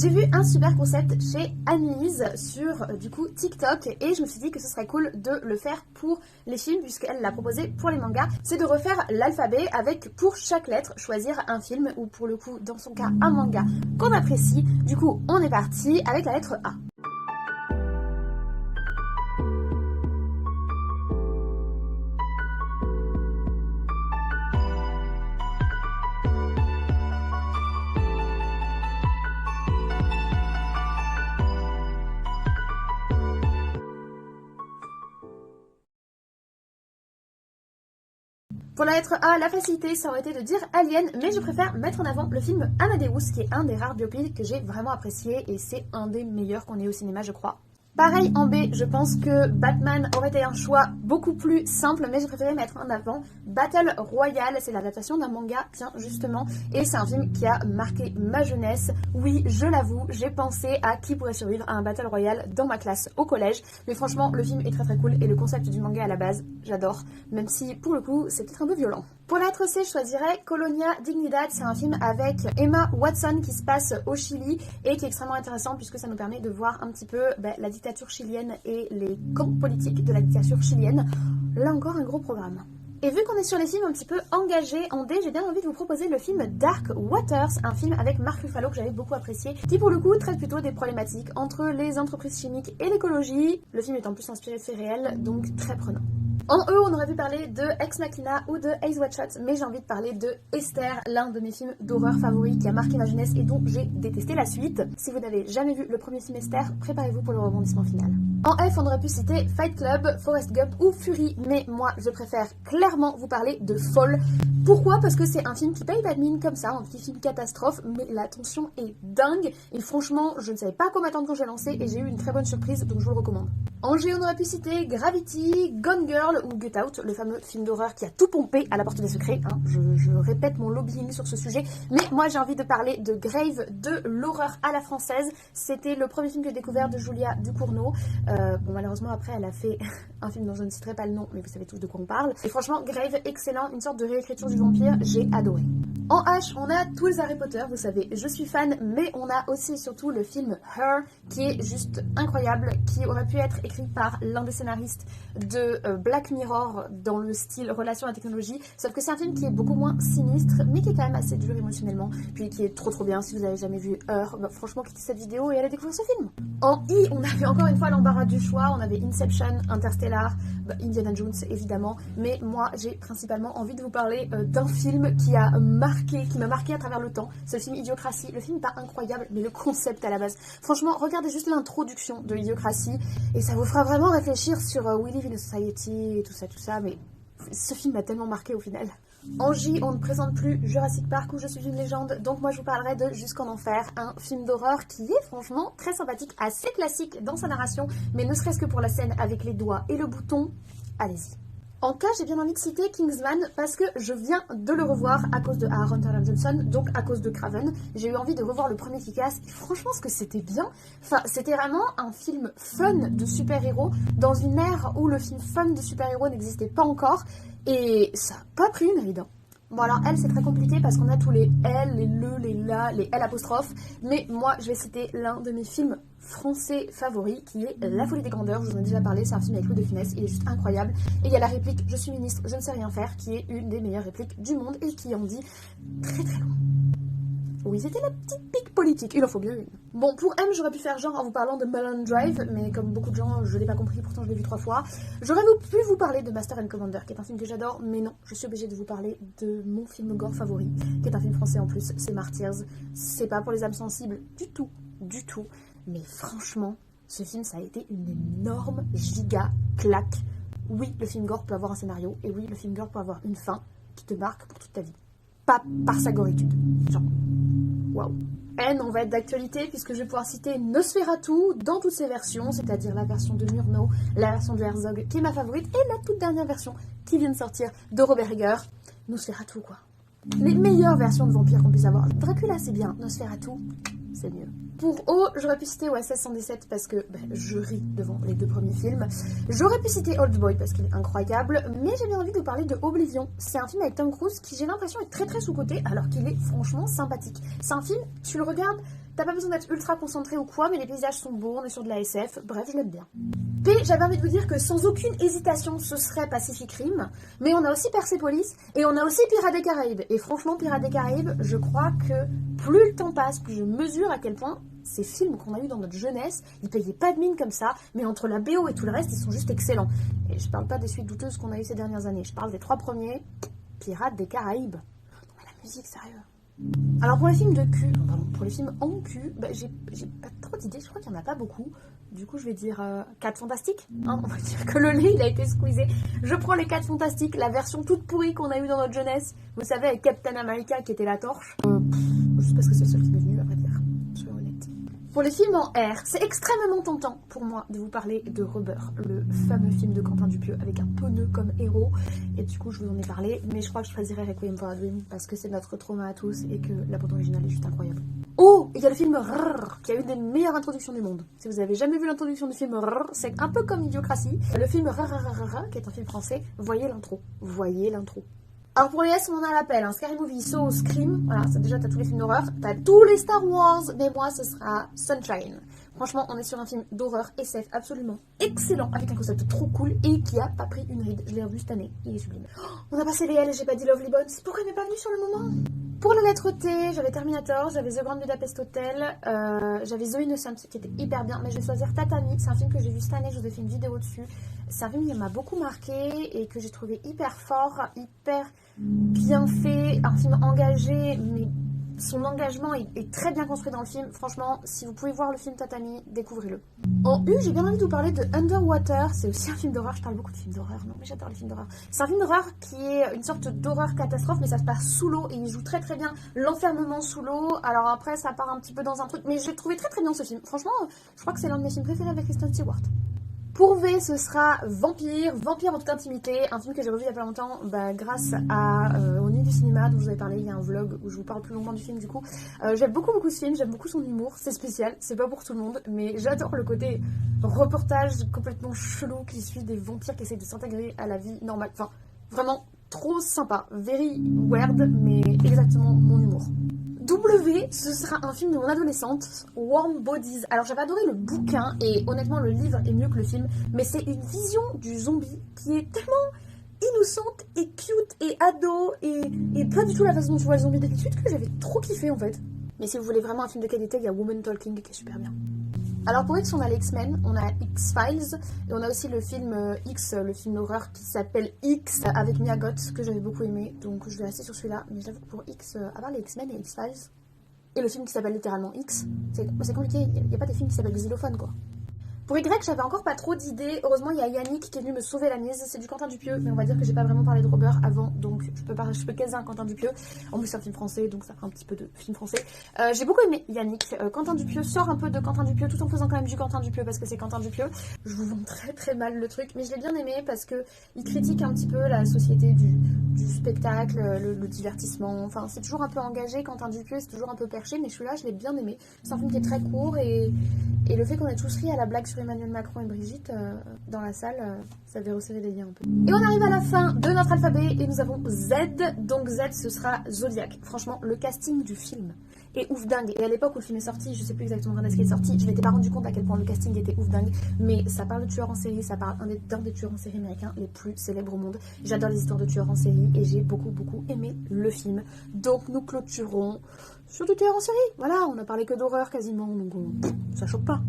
J'ai vu un super concept chez Annelise sur du coup TikTok et je me suis dit que ce serait cool de le faire pour les films puisqu'elle l'a proposé pour les mangas. C'est de refaire l'alphabet avec pour chaque lettre choisir un film ou pour le coup dans son cas un manga qu'on apprécie. Du coup on est parti avec la lettre A. Pour la lettre A, la facilité, ça aurait été de dire Alien, mais je préfère mettre en avant le film Amadeus, qui est un des rares biopics que j'ai vraiment apprécié, et c'est un des meilleurs qu'on ait au cinéma, je crois. Pareil en B, je pense que Batman aurait été un choix beaucoup plus simple, mais j'ai préféré mettre en avant Battle Royale, c'est l'adaptation d'un manga, tiens, justement, et c'est un film qui a marqué ma jeunesse. Oui, je l'avoue, j'ai pensé à qui pourrait survivre à un Battle Royale dans ma classe au collège, mais franchement, le film est très très cool, et le concept du manga à la base, j'adore, même si, pour le coup, c'est peut-être un peu violent. Pour la lettre C, je choisirais Colonia Dignidad, c'est un film avec Emma Watson qui se passe au Chili et qui est extrêmement intéressant puisque ça nous permet de voir un petit peu la dictature chilienne et les camps politiques de la dictature chilienne. Là encore un gros programme. Et vu qu'on est sur les films un petit peu engagés en D, j'ai bien envie de vous proposer le film Dark Waters, un film avec Mark Ruffalo que j'avais beaucoup apprécié, qui pour le coup traite plutôt des problématiques entre les entreprises chimiques et l'écologie. Le film est en plus inspiré de faits réels, donc très prenant. En E, on aurait pu parler de Ex Machina ou de Eyes Wide Shut, mais j'ai envie de parler de Esther, l'un de mes films d'horreur favoris qui a marqué ma jeunesse et dont j'ai détesté la suite. Si vous n'avez jamais vu le premier film Esther, préparez-vous pour le rebondissement final. En F, on aurait pu citer Fight Club, Forrest Gump ou Fury, mais moi je préfère clairement vous parler de Fall. Pourquoi? Parce que c'est un film qui paye pas de mine comme ça, un petit film catastrophe, mais la tension est dingue et franchement, je ne savais pas quoi m'attendre quand j'ai lancé et j'ai eu une très bonne surprise, donc je vous le recommande. En G, on aurait pu citer Gravity, Gone Girl ou Get Out, le fameux film d'horreur qui a tout pompé à la porte des secrets. Hein. Je répète mon lobbying sur ce sujet, mais moi j'ai envie de parler de Grave, de l'horreur à la française. C'était le premier film que j'ai découvert de Julia Ducournau. Bon, malheureusement après elle a fait un film dont je ne citerai pas le nom, mais vous savez tous de quoi on parle. Et franchement, Grave, excellent, une sorte de réécriture du vampire, j'ai adoré. En H, on a tous les Harry Potter, vous savez, je suis fan, mais on a aussi surtout le film Her, qui est juste incroyable, qui aurait pu être écrit par l'un des scénaristes de Black Mirror dans le style relation à la technologie, sauf que c'est un film qui est beaucoup moins sinistre, mais qui est quand même assez dur émotionnellement, puis qui est trop bien. Si vous n'avez jamais vu Her, bah, franchement quittez cette vidéo et allez découvrir ce film. En I, on avait encore une fois l'embarras du choix, on avait Inception, Interstellar, Indiana Jones évidemment, mais moi j'ai principalement envie de vous parler d'un film qui m'a marqué à travers le temps. C'est le film Idiocratie. Le film n'est pas incroyable, mais le concept à la base. Franchement, regardez juste l'introduction de Idiocratie et ça vous fera vraiment réfléchir sur We Live in a Society et tout ça, mais ce film m'a tellement marqué au final. En J, on ne présente plus Jurassic Park ou Je suis une légende, donc moi je vous parlerai de Jusqu'en enfer, un film d'horreur qui est franchement très sympathique, assez classique dans sa narration, mais ne serait-ce que pour la scène avec les doigts et le bouton, allez-y. En cas, j'ai bien envie de citer Kingsman parce que je viens de le revoir à cause de Aaron Taylor Johnson, donc à cause de Craven. J'ai eu envie de revoir le premier Kick-Ass et franchement, ce que c'était bien. Enfin, c'était vraiment un film fun de super-héros dans une ère où le film fun de super-héros n'existait pas encore et ça n'a pas pris une ride. Bon alors elle c'est très compliqué parce qu'on a tous les L, les le, les la, les L apostrophes, mais moi je vais citer l'un de mes films français favoris qui est La Folie des Grandeurs, je vous en ai déjà parlé, c'est un film avec Louis de Funès, il est juste incroyable, et il y a la réplique Je suis ministre, je ne sais rien faire, qui est une des meilleures répliques du monde et qui en dit très très long. Oui, c'était la petite pique politique, il en faut bien une. Bon, pour M, j'aurais pu faire genre en vous parlant de Mulholland Drive, mais comme beaucoup de gens, je l'ai pas compris, pourtant je l'ai vu 3 fois. J'aurais pu vous parler de Master and Commander, qui est un film que j'adore, mais non, je suis obligée de vous parler de mon film gore favori, qui est un film français en plus, c'est Martyrs. C'est pas pour les âmes sensibles du tout, mais franchement, ce film, ça a été une énorme giga claque. Oui, le film gore peut avoir un scénario, et oui, le film gore peut avoir une fin qui te marque pour toute ta vie. Pas par sa goritude. Genre, waouh. N, on va être d'actualité puisque je vais pouvoir citer Nosferatu dans toutes ses versions, c'est-à-dire la version de Murnau, la version de Herzog qui est ma favorite et la toute dernière version qui vient de sortir de Robert Egger. Nosferatu quoi. Les meilleures versions de vampires qu'on puisse avoir. Dracula c'est bien, Nosferatu c'est mieux. Pour O, j'aurais pu citer OSS 117 parce que je ris devant les 2 premiers films. J'aurais pu citer Old Boy parce qu'il est incroyable, mais j'ai bien envie de vous parler de Oblivion. C'est un film avec Tom Cruise qui j'ai l'impression est très très sous-coté alors qu'il est franchement sympathique. C'est un film, tu le regardes, T'as pas besoin d'être ultra concentré ou quoi, mais les paysages sont beaux, on est sur de la SF, bref, je l'aime bien. P, j'avais envie de vous dire que sans aucune hésitation, ce serait Pacific Rim, mais on a aussi Persepolis, et on a aussi Pirates des Caraïbes. Et franchement, Pirates des Caraïbes, je crois que plus le temps passe, plus je mesure à quel point ces films qu'on a eu dans notre jeunesse, ils payaient pas de mine comme ça, mais entre la BO et tout le reste, ils sont juste excellents. Et je parle pas des suites douteuses qu'on a eues ces dernières années, je parle des 3 premiers, Pirates des Caraïbes. Non mais la musique, sérieux. Alors pour les films de cul, pardon, pour les films en cul, bah, j'ai pas trop d'idées, je crois qu'il n'y en a pas beaucoup. Du coup je vais dire 4 Fantastiques, hein, on va dire que le lait il a été squeezé. Je prends les 4 Fantastiques, la version toute pourrie qu'on a eue dans notre jeunesse, vous savez avec Captain America qui était la torche. Juste parce que c'est le seul qui m'est venu à vrai dire, soyons honnêtes. Pour les films en R, c'est extrêmement tentant pour moi de vous parler de Rubber, le fameux film de Quentin Dupieux avec un pneeu comme héros. Et du coup, je vous en ai parlé, mais je crois que je choisirais Requiem for a Dream parce que c'est notre trauma à tous et que la bande originale est juste incroyable. Oh, il y a le film Rrrr, qui a une des meilleures introductions du monde. Si vous avez jamais vu l'introduction du film Rrrr, c'est un peu comme Idiocratie. Le film Rrrr, qui est un film français, voyez l'intro. Voyez l'intro. Alors pour les S, on en a l'appel, hein. Scary Movie, Saw, Scream, voilà, ça déjà t'as tous les films d'horreur, t'as tous les Star Wars, mais moi ce sera Sunshine. Franchement, on est sur un film d'horreur SF absolument excellent, avec un concept trop cool et qui a pas pris une ride. Je l'ai revu cette année, il est sublime. Oh, on a passé les L et j'ai pas dit Lovely Bones, pourquoi il m'est pas venu sur le moment? Pour la lettre T, j'avais Terminator, j'avais The Grand Budapest Hotel, j'avais The Innocent qui était hyper bien, mais je vais choisir Tatami, c'est un film que j'ai vu cette année, je vous ai fait une vidéo dessus. C'est un film qui m'a beaucoup marqué et que j'ai trouvé hyper fort, hyper bien fait, un film engagé, mais son engagement est très bien construit dans le film. Franchement, si vous pouvez voir le film Tatami, découvrez-le. En U, j'ai bien envie de vous parler de Underwater. C'est aussi un film d'horreur. Je parle beaucoup de films d'horreur, non mais j'adore les films d'horreur. C'est un film d'horreur qui est une sorte d'horreur catastrophe, mais ça se passe sous l'eau et il joue très très bien l'enfermement sous l'eau. Alors après, ça part un petit peu dans un truc, mais j'ai trouvé très très bien ce film. Franchement, je crois que c'est l'un de mes films préférés avec Kristen Stewart. Pour V, ce sera Vampire en toute intimité, un film que j'ai revu il y a pas longtemps grâce aux Nuits du cinéma dont je vous avais parlé, il y a un vlog où je vous parle plus longuement du film du coup. J'aime beaucoup ce film, j'aime beaucoup son humour, c'est spécial, c'est pas pour tout le monde, mais j'adore le côté reportage complètement chelou qui suit des vampires qui essayent de s'intégrer à la vie normale, enfin vraiment trop sympa, very weird, mais exactement mon humour. W, ce sera un film de mon adolescente, Warm Bodies. Alors j'avais adoré le bouquin et honnêtement le livre est mieux que le film, mais c'est une vision du zombie qui est tellement innocente et cute et ado et pas du tout la façon dont tu vois le zombie d'habitude que j'avais trop kiffé en fait. Mais si vous voulez vraiment un film de qualité, il y a Woman Talking qui est super bien. Alors pour X, on a les X-Men, on a X-Files, et on a aussi le film X, le film d'horreur qui s'appelle X avec Mia Goth, que j'avais beaucoup aimé, donc je vais rester sur celui-là. Mais j'avoue que pour X, à part les X-Men et X-Files, et le film qui s'appelle littéralement X, c'est compliqué, il n'y a pas des films qui s'appellent Xylophone quoi. Pour Y, j'avais encore pas trop d'idées. Heureusement, il y a Yannick qui est venu me sauver la mise. C'est du Quentin Dupieux, mais on va dire que j'ai pas vraiment parlé de Rubber avant, donc je peux caser un Quentin Dupieux. En plus, c'est un film français, donc ça fera un petit peu de film français. J'ai beaucoup aimé Yannick. Quentin Dupieux sort un peu de Quentin Dupieux, tout en faisant quand même du Quentin Dupieux parce que c'est Quentin Dupieux. Je vous vends très très mal le truc, mais je l'ai bien aimé parce que il critique un petit peu la société du spectacle, le divertissement. Enfin, c'est toujours un peu engagé. Quentin Dupieux, c'est toujours un peu perché, mais celui-là, je l'ai bien aimé. C'est un film qui est très court et le fait qu'on ait tous ri à la blague sur Emmanuel Macron et Brigitte dans la salle, ça avait resserré les liens un peu. Et on arrive à la fin de notre alphabet et nous avons Z. Donc Z, ce sera Zodiac. Franchement, le casting du film est ouf dingue. Et à l'époque où le film est sorti, je sais plus exactement quand est-ce qu'il est sorti, je m'étais pas rendu compte à quel point le casting était ouf dingue. Mais ça parle de tueurs en série, ça parle d'un des tueurs en série américains les plus célèbres au monde. J'adore les histoires de tueurs en série et j'ai beaucoup aimé le film. Donc nous clôturons sur du tueur en série. Voilà, on a parlé que d'horreur quasiment, donc ça choque pas.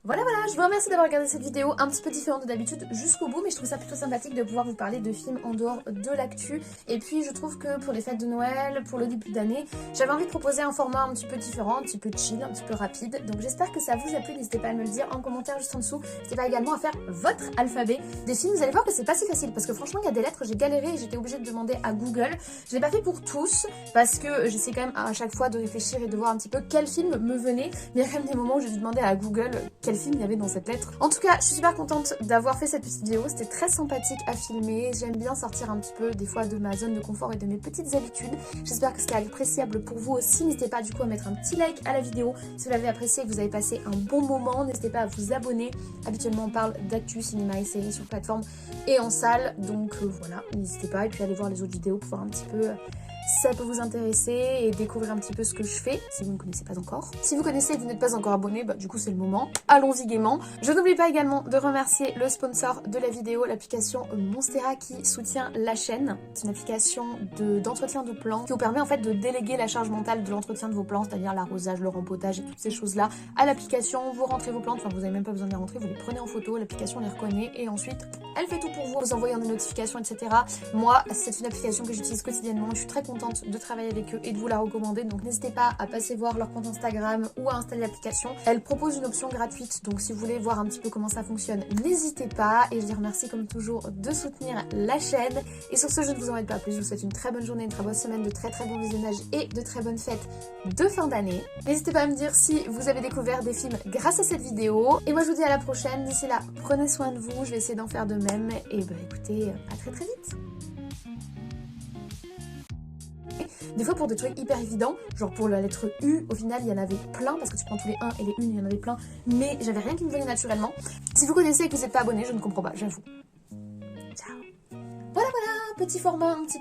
Voilà, je vous remercie d'avoir regardé cette vidéo un petit peu différente de d'habitude jusqu'au bout, mais je trouve ça plutôt sympathique de pouvoir vous parler de films en dehors de l'actu. Et puis je trouve que pour les fêtes de Noël, pour le début d'année, j'avais envie de proposer un format un petit peu différent, un petit peu chill, un petit peu rapide. Donc j'espère que ça vous a plu, n'hésitez pas à me le dire en commentaire juste en dessous. N'hésitez pas également à faire votre alphabet des films, vous allez voir que c'est pas si facile, parce que franchement il y a des lettres, j'ai galéré et j'étais obligée de demander à Google. Je l'ai pas fait pour tous, parce que j'essaie quand même à chaque fois de réfléchir et de voir un petit peu quel film me venait. Mais il y a quand même des moments où j'ai dû demander à Google quel film il y avait dans cette lettre. En tout cas, je suis super contente d'avoir fait cette petite vidéo, c'était très sympathique à filmer, j'aime bien sortir un petit peu des fois de ma zone de confort et de mes petites habitudes. J'espère que c'était appréciable pour vous aussi, n'hésitez pas du coup à mettre un petit like à la vidéo si vous l'avez apprécié et que vous avez passé un bon moment, n'hésitez pas à vous abonner, habituellement on parle d'actu, cinéma et séries sur plateforme et en salle, donc voilà, n'hésitez pas et puis allez voir les autres vidéos pour voir un petit peu ça peut vous intéresser et découvrir un petit peu ce que je fais, si vous ne connaissez pas encore. Si vous connaissez et que vous n'êtes pas encore abonné, bah du coup c'est le moment. Allons-y gaiement. Je n'oublie pas également de remercier le sponsor de la vidéo, l'application Monstera qui soutient la chaîne. C'est une application d'entretien de plantes qui vous permet en fait de déléguer la charge mentale de l'entretien de vos plantes, c'est-à-dire l'arrosage, le rempotage et toutes ces choses-là à l'application. Vous rentrez vos plantes, enfin vous n'avez même pas besoin de les rentrer, vous les prenez en photo, l'application les reconnaît et ensuite elle fait tout pour vous, vous envoyez des notifications, etc. Moi, c'est une application que j'utilise quotidiennement, je suis très contente de travailler avec eux et de vous la recommander, donc n'hésitez pas à passer voir leur compte Instagram ou à installer l'application. Elle propose une option gratuite, donc si vous voulez voir un petit peu comment ça fonctionne, n'hésitez pas, et je vous remercie comme toujours de soutenir la chaîne. Et sur ce, je ne vous embête pas plus, je vous souhaite une très bonne journée, une très bonne semaine, de très bon visionnage et de très bonnes fêtes de fin d'année. N'hésitez pas à me dire si vous avez découvert des films grâce à cette vidéo, et moi je vous dis à la prochaine. D'ici là, prenez soin de vous, je vais essayer d'en faire de même, et bah écoutez, à très vite. Des fois pour des trucs hyper évidents, genre pour la lettre U, au final il y en avait plein, parce que tu prends tous les 1 et les 1, il y en avait plein, mais j'avais rien qui me venait naturellement. Si vous connaissez et que vous n'êtes pas abonné, je ne comprends pas, j'avoue. Ciao. Voilà, petit format un petit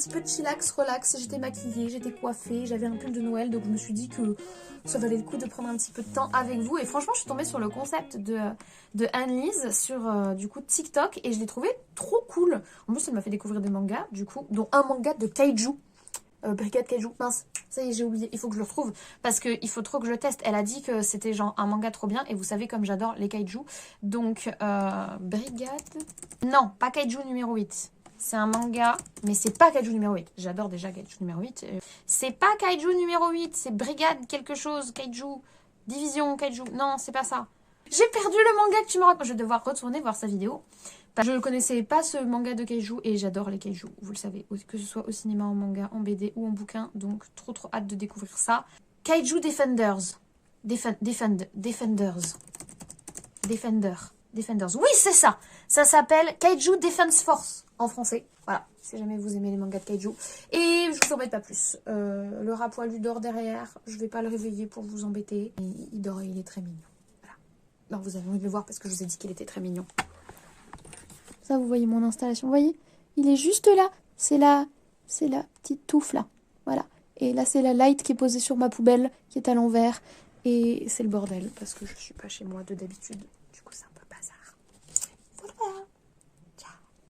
peu chillax, relax, j'étais maquillée, j'étais coiffée, j'avais un pull de Noël, donc je me suis dit que ça valait le coup de prendre un petit peu de temps avec vous. Et franchement, je suis tombée sur le concept de Annelise sur du coup TikTok, et je l'ai trouvé trop cool. En plus, elle m'a fait découvrir des mangas, du coup, dont un manga de kaiju. Brigade Kaiju, mince, ça y est j'ai oublié, il faut que je le retrouve parce qu'il faut trop que je le teste. Elle a dit que c'était genre un manga trop bien, et vous savez comme j'adore les kaiju. Donc Brigade, non pas Kaiju numéro 8, c'est un manga, mais c'est pas Kaiju numéro 8, j'adore déjà Kaiju numéro 8. C'est pas Kaiju numéro 8, c'est Brigade quelque chose, Kaiju, Division Kaiju, non c'est pas ça. J'ai perdu le manga que tu me racontes, je vais devoir retourner voir sa vidéo. Je ne connaissais pas ce manga de kaiju et j'adore les kaiju, vous le savez, que ce soit au cinéma, en manga, en BD ou en bouquin, donc trop hâte de découvrir ça. Kaiju Defenders. Defenders. Oui, c'est ça. Ça s'appelle Kaiju Defense Force en français. Voilà, si jamais vous aimez les mangas de kaiju. Et je vous embête pas plus. Le rat poilu dort derrière, je vais pas le réveiller pour vous embêter. Il dort et il est très mignon. Voilà. Non, vous avez envie de le voir parce que je vous ai dit qu'il était très mignon. Ça, vous voyez mon installation, vous voyez, il est juste là, c'est la petite touffe là, voilà. Et là, c'est la light qui est posée sur ma poubelle, qui est à l'envers, et c'est le bordel, parce que je suis pas chez moi de d'habitude.